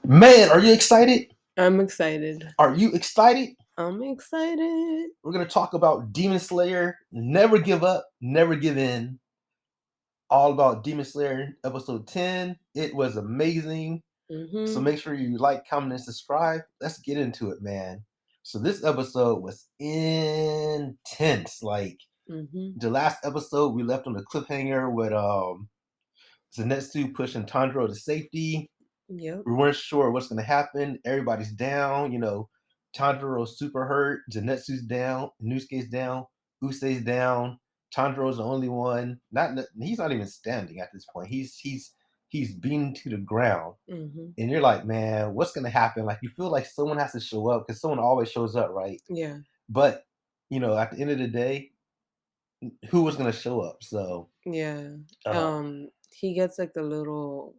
Man, are you excited? I'm excited. Are you excited? I'm excited. We're going to talk about Demon Slayer. Never give up, never give in. All about Demon Slayer episode 10. It was amazing. So Mhm. make sure you like, comment, and subscribe. Let's get into it, man. So this episode was intense. Like Mhm. the last episode, we left on a cliffhanger with Zenitsu pushing Tanjiro to safety. Yep. We weren't sure what's going to happen. Everybody's down. Tanjiro's super hurt. Zenitsu's down. Nusuke's down. Usei's down. Tanjiro's the only one. He's not even standing at this point. He's beaten to the ground. Mhm. And you're like, man, what's going to happen? Like you feel like someone has to show up because someone always shows up, right? Yeah. But at the end of the day, who was going to show up? So, Yeah. uh, He gets like a little.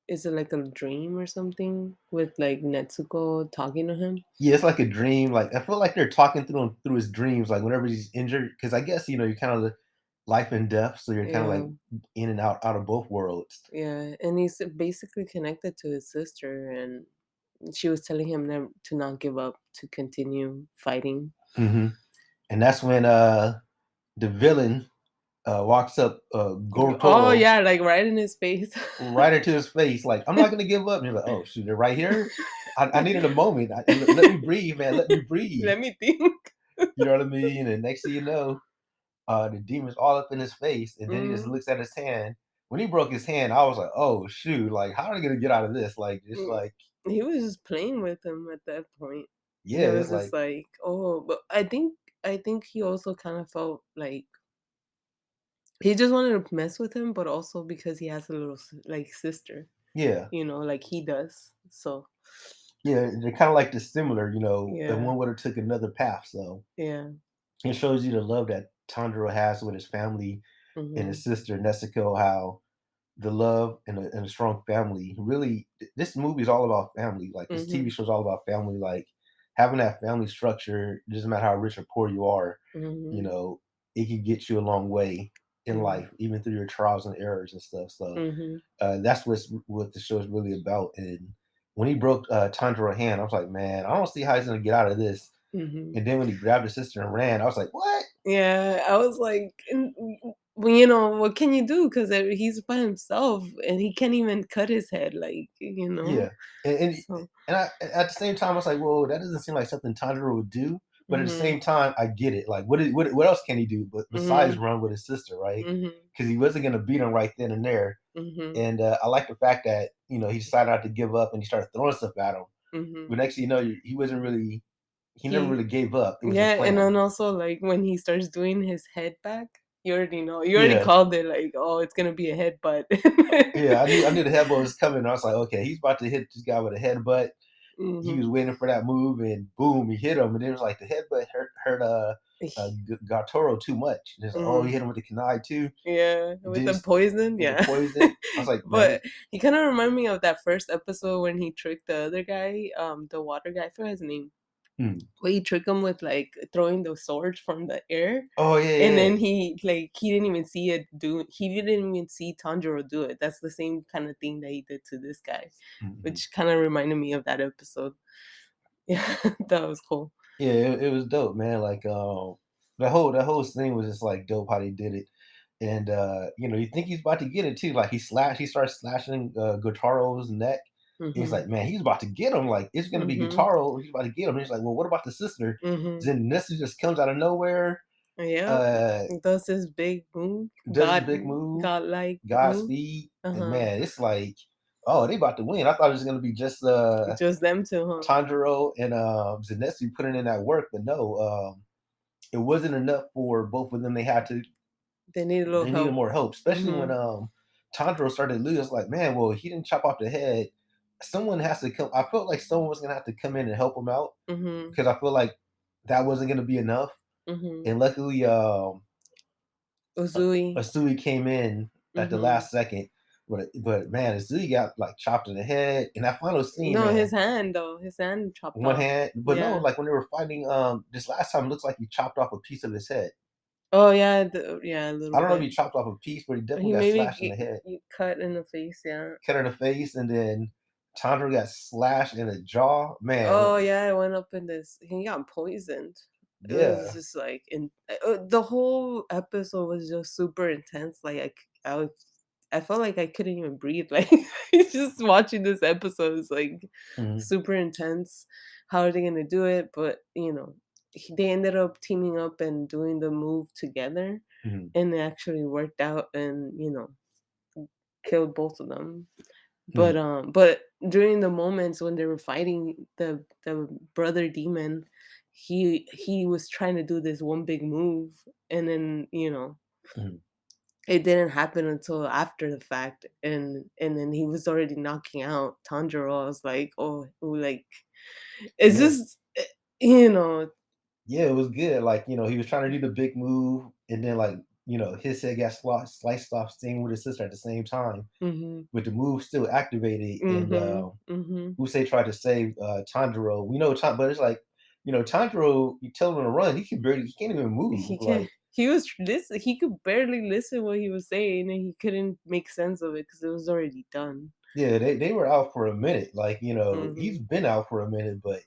Is it like a dream or something with like Netsuko talking to him? yeah, it's like a dream. Like I feel like they're talking through his dreams. Like whenever he's injured, because I guess you're kind of the life and death, so you're kind of Yeah. like in and out of both worlds. Yeah. And he's basically connected to his sister, and she was telling him to not give up, to continue fighting. Hmm. And that's when the villain walks up, Oh Gorotoro, yeah, like right in his face. right into his face, like I'm not gonna give up. And you're like, oh shoot, they're right here. I needed a moment. Let me breathe, man. Let me breathe. Let me think. You know what I mean? And next thing you know, the demon's all up in his face, and then he just Mhm. looks at his hand. When he broke his hand, I was like, "Oh shoot! Like, how are they gonna get out of this? Like, just Mm. like, He was just playing with him at that point. He yeah, was just like, like, "Oh," but I think he also kind of felt like he just wanted to mess with him, but also because he has a little like sister, yeah, like he does. So yeah. They're kind of like dissimilar, and yeah, one would have took another path. So yeah, it shows you the love that Tanjiro has with his family and his mhm, sister Nezuko. How the love and a strong family. Really, this movie is all about family. Like this TV mhm, show is all about family. Like having that family structure. Doesn't matter how rich or poor you are. You mhm, know, it can get you a long way in yeah, life, even through your trials and errors and stuff. So mhm, that's what the show is really about. And when he broke Tanjiro's hand, I was like, man, I don't see how he's gonna get out of this. mhm. And then when he grabbed his sister and ran, I was like, what? Yeah, I was like, well, what can you do? Because he's by himself and he. Can't even cut his head, Yeah, and and, So, and at the same time, I was like, "Whoa, that doesn't seem like something Tanjiro would do." But at the mhm, same time, I get it. Like, what else can he do? But besides mhm, run with his sister, right? mhm, Because he wasn't gonna beat him right then and there. mhm, And I like the fact that he decided not to give up and he started throwing stuff at him. mhm. But next thing you know, he wasn't really, he never He really gave up. It was a Yeah, and plan. then also, like, when he starts doing his head back, you already know. You already Yeah, called it, like, "Oh, it's gonna be a headbutt." yeah. I knew the headbutt was coming. I was like, okay, he's about to hit this guy with a headbutt. He was Mhm. waiting for that move, and boom, he hit him. And it was like the headbutt hurt Gartoro too much. And it's like, oh, he Mhm. hit him with the kunai too. Yeah, And with then the poison, with the yeah. poison, I was like, man, But he kinda remind me of that first episode when he tricked the other guy, the water guy, I forgot his name. hmm. Where he tricked him with, like, throwing the swords from the air, Oh yeah, and yeah. then he didn't even see he didn't even see Tanjiro do it. That's the same kinda thing that he did to this guy, Hmm. which kinda reminded me of that episode. Yeah, that was cool. Yeah. It was dope, man. Like that whole thing was just like dope how they did it. And you think he's about to get it too. Like he starts slashing Gotaro's neck. And he's Mhm. like, man, he's about to get him. Like it's gonna be Mhm. Gotaro. He's about to get him. And he's like, well, what about the sister? Mhm. Then Nessa just comes out of nowhere. Yep. Uh, Does this big move, does his big move, godlike move. Godspeed, and Uh-huh. man, it's like, oh, they about to win. I thought it was gonna be just Just them 2, huh? Tanjiro and Zenitsu putting in that work, but no, it wasn't enough for both of them. They need a little They needed help. more help, especially when Mhm. Tanjiro started to lose. Like, man, well, he didn't chop off the head. Someone has to come. I felt like someone was gonna have to come in and help him out Mhm. because I feel like that wasn't gonna be enough. Mhm. And luckily, Uzui. Asui came in at the Mhm. last second, but man, Asui got like chopped in the head. In that final scene, No, man, his hand though. His hand chopped one off. hand, but no, Yeah. like when they were fighting, this last time, it looks like he chopped off a piece of his head. Oh yeah, yeah, a little I don't know if bit. he chopped off a piece, but he definitely He got maybe slashed in the head, cut in the face, yeah. cut in the face, and then Tanjiro got slashed in the jaw. Man, Oh, yeah, it went up in this he got poisoned. It was yeah. just like the whole episode was just super intense, like, I felt like I couldn't even breathe, like, just watching this episode is, like, Mhm, super intense. How are they gonna do it? But, they ended up teaming up and doing the move together, mhm, and it actually worked out and, killed both of them. mhm, But during the moments when they were fighting the brother demon, he was trying to do this one big move, and then, mhm. it didn't happen until after the fact, and then he was already knocking out Tanjiro. I was like, "Oh, like, it's Yeah. just, you know." Yeah, it was good. Like, he was trying to do the big move, and then, like, his head got sliced off, staying with his sister at the same time, Mhm. with the move still activated, and Mhm. Mhm. Usei tried to save Tanjiro. We know, but it's like, Tanjiro, you tell him to run, he can't even move. Like, He could barely listen what he was saying, and he couldn't make sense of it because it was already done. yeah, they were out for a minute. Like, he's Mhm. been out for a minute, but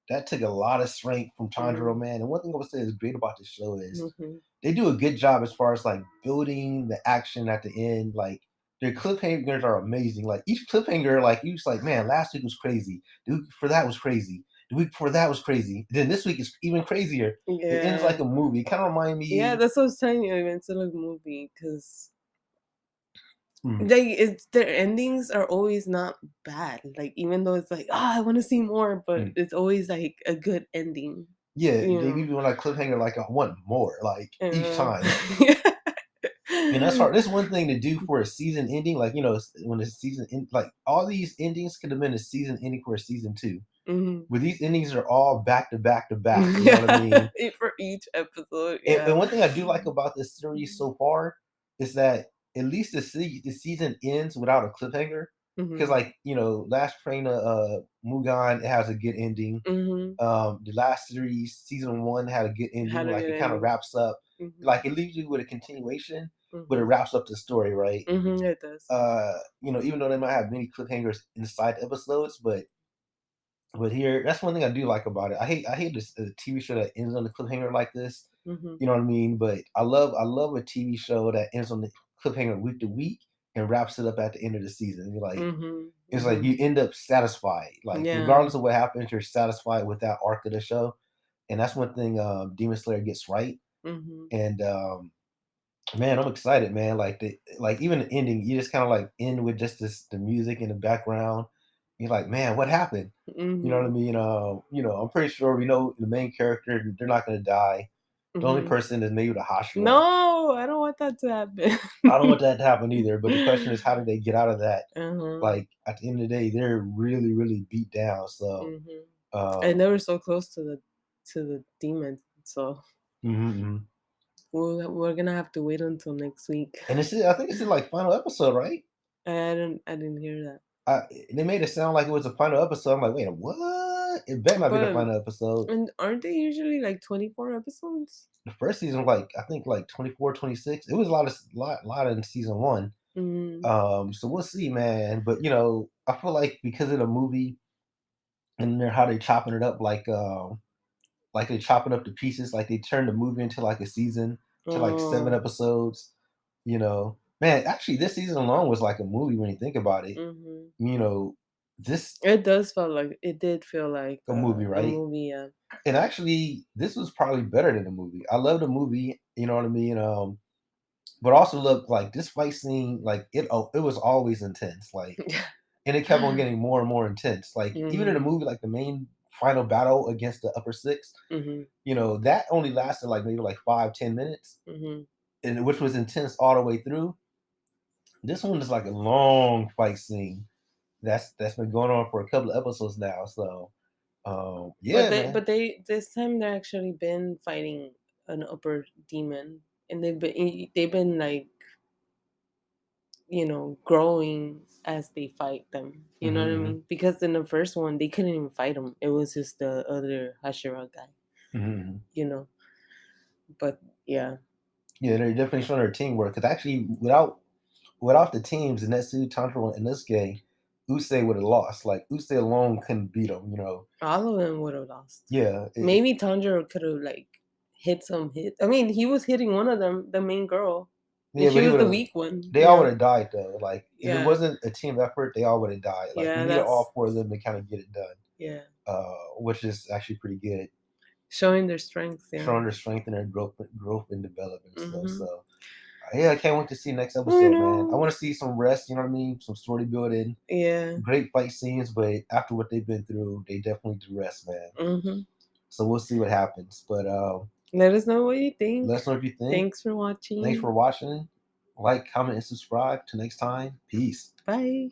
that took a lot of strength from Tanjiro, Mhm. man. And one thing I would say is great about the show is Mhm. they do a good job as far as like building the action at the end. Like their cliffhangers are amazing. Like each cliffhanger, like you just like, man, last week was crazy. The week before that was crazy. The week before that was crazy. Then this week is even crazier. It ends like Yeah. a movie. It kind of remind Yeah, me. that's what I was telling you, it's a like movie because Hmm, it's their endings are always not bad. Like, even though it's like, "Ah, I wanna see more," but hmm. it's always, like, a good ending, Yeah, you they know? leave you on like cliffhanger. Like I want more. Like each Uh, time. And that's hard. That's one thing to do for a season ending. Like, when the season end, like all these endings could have been a season ending for a season two. Mhm. Where these endings are all back to back to back. You know what I Yeah, mean? for each episode, And yeah. one thing I do like about this series so far is that at least the season ends without a cliffhanger. Because Mhm. like, Last Train of Mugan, it has a good ending. Mhm. The last series, season one, had a good ending. Had a Like good it kind of ending. wraps up. Mhm. Like it leaves you with a continuation, but it Mhm. wraps up the story, right? Mhm, it does. Even though they might have many cliffhangers inside the episodes, but here, that's one thing I do like about it. I hate this a TV show that ends on a cliffhanger like this. Mhm. You know what I mean? But I love a TV show that ends on the cliffhanger week to week and wraps it up at the end of the season. Mhm. It's like Mhm. you end up satisfied. Like Yeah. regardless of what happens, you're satisfied with that arc of the show. And that's one thing Demon Slayer gets right. Mhm. And man, I'm excited, man. Like even the ending, you just kind of like end with just the music in the background. You're like, man, what happened? You know what I Mhm. mean? I'm pretty sure we know the main character, they're not gonna die. The only Mhm. person is maybe the Hashira. No, I don't want that to happen. I don't want that to happen either. But the question is, how do they get out of that? Uh-huh. Like at the end of the day, they're really, really beat down. So, Mhm. And um, they were so close to the demon, so mhm, mhm. we're gonna have to wait until next week. And I think it's in like final episode, right? I didn't hear that. I, they made it sound like it was a final episode. I'm like, wait, what? It better not be the But final episode. and aren't they usually like 24 episodes? The first season, like I think, like 24, 26. It was a lot in season one. Mhm. So we'll see, man. But I feel like because of the movie and how they chopping it up, like they chopping up the pieces, like they turned the movie into like a season to like seven Oh. episodes. Man, actually, this season alone was like a movie when you think about it. Mhm. You know, this It did feel like a movie, a right? movie, yeah. And actually, this was probably better than the movie. I love the movie, you know what I mean? But also look like this fight scene, like it was always intense. And it kept on getting more and more intense. Like even in the Mhm. movie, like the main final battle against the upper six, Mhm. that only lasted like maybe like 5, 10 minutes, Mhm. and which was intense all the way through. This one is like a long fight scene that's been going on for a couple of episodes now. So But yeah, they man. but they this time they're actually been fighting an upper demon, and they've been like, growing as they fight them. You know what I Hmm, mean? Because in the first one they couldn't even fight him. It was just the other Hashira guy, hmm. you know. But yeah. Yeah, they're definitely showing their teamwork. Because actually, without the teams, Zetsu, Tanjiro, and Inosuke, Usyk would have lost. Like Usyk alone couldn't beat him. All of them would have lost. Yeah, Maybe Tanjiro could have like hit some hit. I mean, he was hitting one of them, the main girl, and yeah, she but he was would the have. weak one. They all Yeah, would have died though. Like if it yeah, wasn't a team effort, they all would have died. Like we yeah. needed all That's four of them to kind of get it done. yeah, Which is actually pretty good, showing their strengths. Yeah. showing their strength and their growth and development stuff. Mm-hmm. So yeah, I can't wait to see next I episode, man. I know. want to see some rest. You know what I mean? Some story building, Yeah. great fight scenes, but after what they've been through, they definitely need to rest, man. Mm-hmm. So we'll see what happens. But Let us know what you think. let us know if you think. Thanks for Thanks for watching. watching. Like, comment, and subscribe. Till next time. Peace. Bye.